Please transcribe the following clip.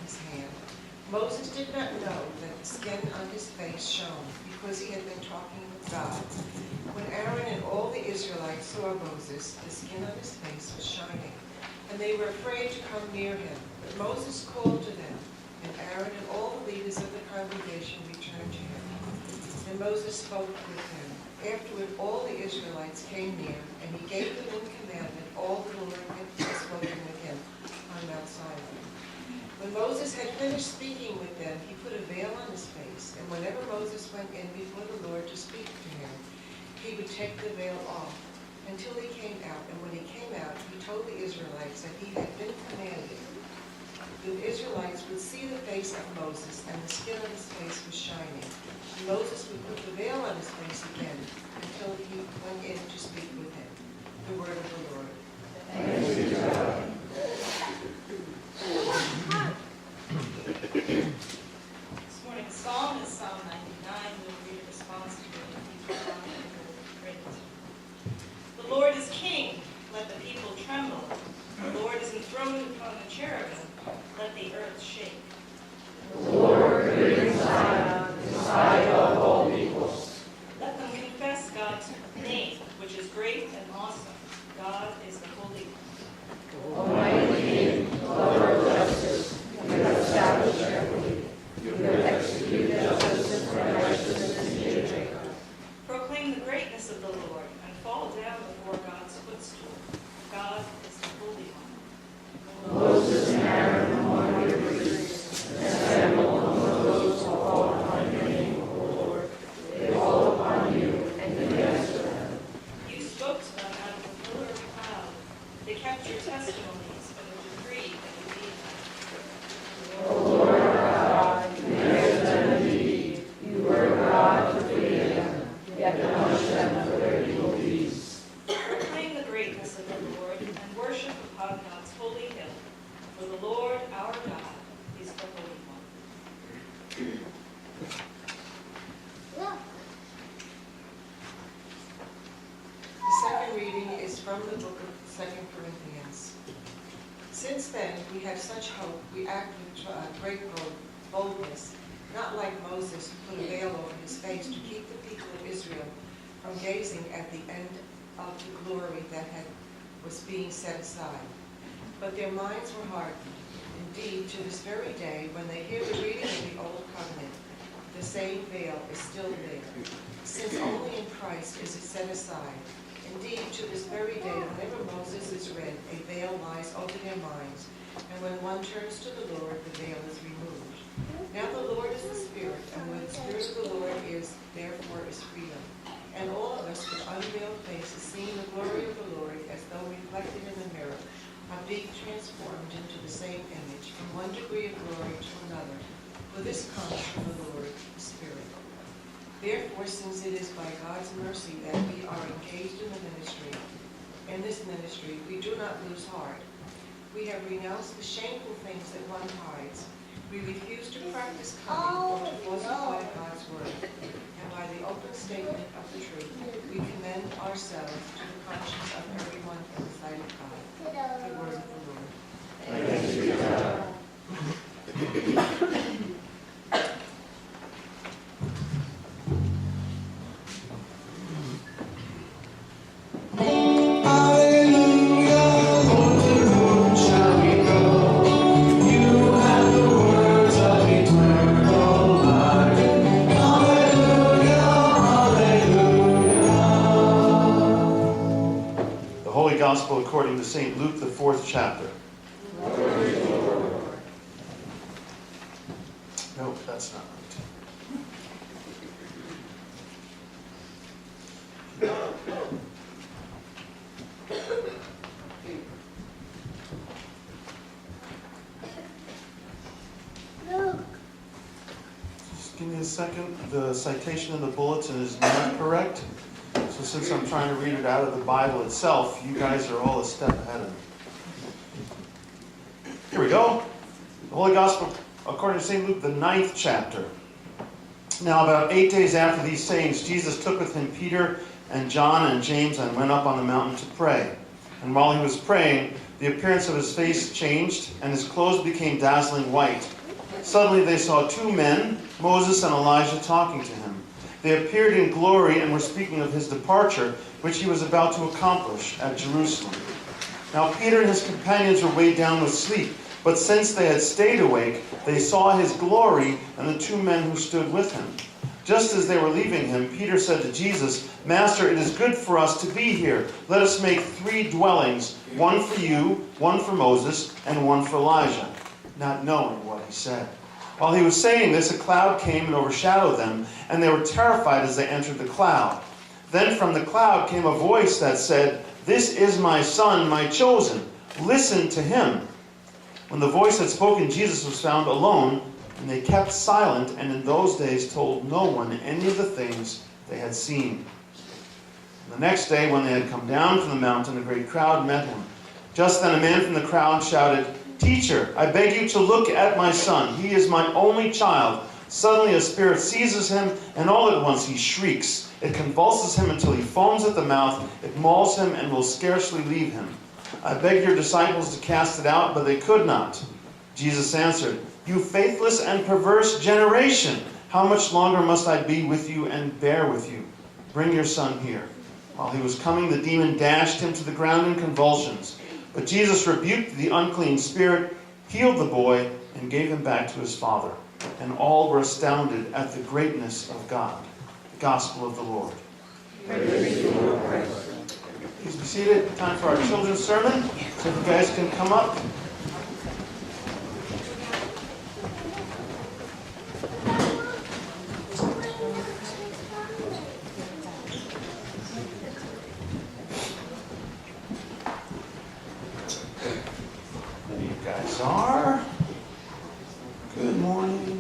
his hand. Moses did not know that the skin on his face shone, because he had been talking with God. When Aaron and all the Israelites saw Moses, the skin on his face was shining, and they were afraid to come near him. But Moses called to them, and Aaron and all the leaders of the congregation returned to him. And Moses spoke with him. Afterward, all the Israelites came near, and he gave them in commandment all the Lord had spoken with him on Mount Sinai. When Moses had finished speaking with them, he put a veil on his face, and whenever Moses went in before the Lord to speak to him, he would take the veil off until he came out. And when he came out, he told the Israelites that he had been commanded. The Israelites would see the face of Moses, and the skin on his face was shining. Moses would put the veil on his face again until he went in to speak with him. The word of the Lord. Thanks be to God. This morning's psalm is Psalm 99. We'll read a response to it in Hebrew and we'll read it. The Lord is king, let the people tremble. The Lord is enthroned upon the cherubim, let the earth shake. The Lord great in Zion, is high above all peoples. Let them confess God's name, which is great and awesome. God is the Holy One. Almighty King, lover of justice, you have established equity. You have executed justice and righteousness in Jacob. Proclaim the greatness of the Lord and fall down before God's footstool. God is the Holy One. Moses and Aaron among your priests, and assemble among those who call upon your name, O Lord. They call upon you, and you answer them. You spoke to them out of the pillar of cloud. They kept your testimonies and the decree that you gave them. O Lord our God, you answered them indeed. You were God to free them, yet punish them for their evil deeds. Proclaim the greatness of the Lord and worship upon God's holy hill. For the Lord our God is the Holy One. The second reading is from the book of 2 Corinthians. Since then, we have such hope, we act with great boldness, not like Moses, who put a veil over his face to keep the people of Israel from gazing at the end of the glory that was being set aside. But their minds were hardened. Indeed, to this very day, when they hear the reading of the Old Covenant, the same veil is still there, since only in Christ is it set aside. Indeed, to this very day, whenever Moses is read, a veil lies over their minds, and when one turns to the Lord, the veil is removed. Now the Lord is the Spirit, and where the Spirit of the Lord is, therefore is freedom. And all of us with unveiled faces, seeing the glory of the Lord as though reflected in a mirror, are being transformed into the same image, from one degree of glory to another. For this comes from the Lord, the Spirit. Therefore, since it is by God's mercy that we are engaged in this ministry, we do not lose heart. We have renounced the shameful things that one hides. We refuse to practice cunning or to falsify God's word. And by the open statement of the truth, we commend ourselves to the conscience of everyone in the sight of God. The word of the Lord. Thanks be to God. Gospel according to St. Luke, the 4th chapter. Nope, that's not right. Just give me a second. The citation in the bulletin is not correct. So since I'm trying to read it out of the Bible itself, you guys are all a step ahead of me. Here we go. The Holy Gospel according to St. Luke, the 9th chapter. Now about 8 days after these sayings, Jesus took with him Peter and John and James and went up on the mountain to pray. And while he was praying, The appearance of his face changed, and his clothes became dazzling white. Suddenly they saw two men, Moses and Elijah, talking to him. They appeared in glory and were speaking of his departure, which he was about to accomplish at Jerusalem. Now Peter and his companions were weighed down with sleep, but since they had stayed awake, they saw his glory and the two men who stood with him. Just as they were leaving him, Peter said to Jesus, "Master, it is good for us to be here. Let us make 3 dwellings, one for you, one for Moses, and one for Elijah," not knowing what he said. While he was saying this, a cloud came and overshadowed them, and they were terrified as they entered the cloud. Then from the cloud came a voice that said, "This is my son, my chosen. Listen to him." When the voice had spoken, Jesus was found alone, and they kept silent, and in those days told no one any of the things they had seen. The next day, when they had come down from the mountain, a great crowd met him. Just then a man from the crowd shouted, "Teacher, I beg you to look at my son. He is my only child." Suddenly a spirit seizes him, and all at once he shrieks. It convulses him until he foams at the mouth. It mauls him and will scarcely leave him. "I begged your disciples to cast it out, but they could not." Jesus answered, "You faithless and perverse generation, how much longer must I be with you and bear with you? Bring your son here." While he was coming, the demon dashed him to the ground in convulsions. But Jesus rebuked the unclean spirit, healed the boy, and gave him back to his father. And all were astounded at the greatness of God. The Gospel of the Lord. Praise to you, Lord Christ. Please be seated. Time for our children's sermon. So if you guys can come up. There you guys are. Good morning.